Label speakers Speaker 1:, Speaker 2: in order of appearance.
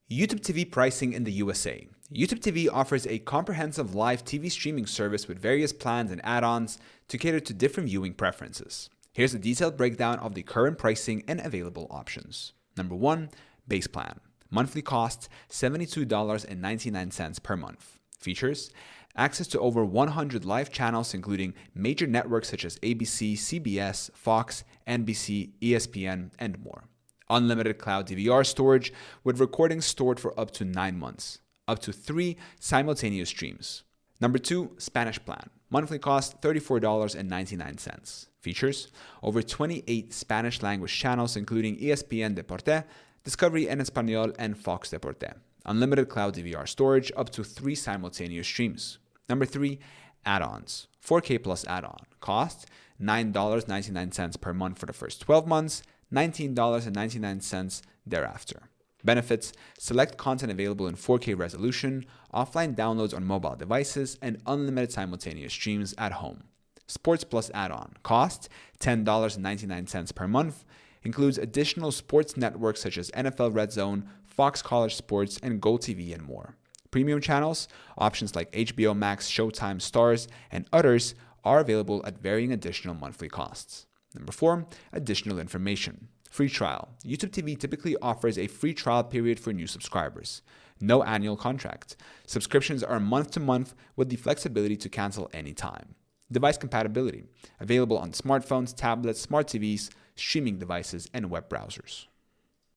Speaker 1: YouTube TV pricing in the USA. YouTube TV offers a comprehensive live TV streaming service with various plans and add-ons to cater to different viewing preferences. Here's a detailed breakdown of the current pricing and available options. Number 1, base plan. Monthly cost $72.99 per month. Features: access to over 100 live channels including major networks such as ABC, CBS, Fox, NBC, ESPN, and more. Unlimited cloud DVR storage with recordings stored for up to 9 months. Up to 3 simultaneous streams. Number 2, Spanish plan. Monthly cost $34.99. Features: over 28 Spanish language channels including ESPN Deporte, Discovery en Español, and Fox Deporte. Unlimited cloud DVR storage, up to 3 simultaneous streams. Number 3, add-ons. 4K plus add-on. Cost $9.99 per month for the first 12 months, $19.99 thereafter. Benefits: select content available in 4K resolution, offline downloads on mobile devices, and unlimited simultaneous streams at home. Sports Plus add-on. Cost $10.99 per month. Includes additional sports networks such as NFL Red Zone, Fox College Sports, and GoTV, and more. Premium channels, options like HBO Max, Showtime, Stars, and others are available at varying additional monthly costs. Number 4, additional information. Free trial. YouTube TV typically offers a free trial period for new subscribers. No annual contract. Subscriptions are month to month with the flexibility to cancel anytime. Device compatibility. Available on smartphones, tablets, smart TVs, streaming devices, and web browsers.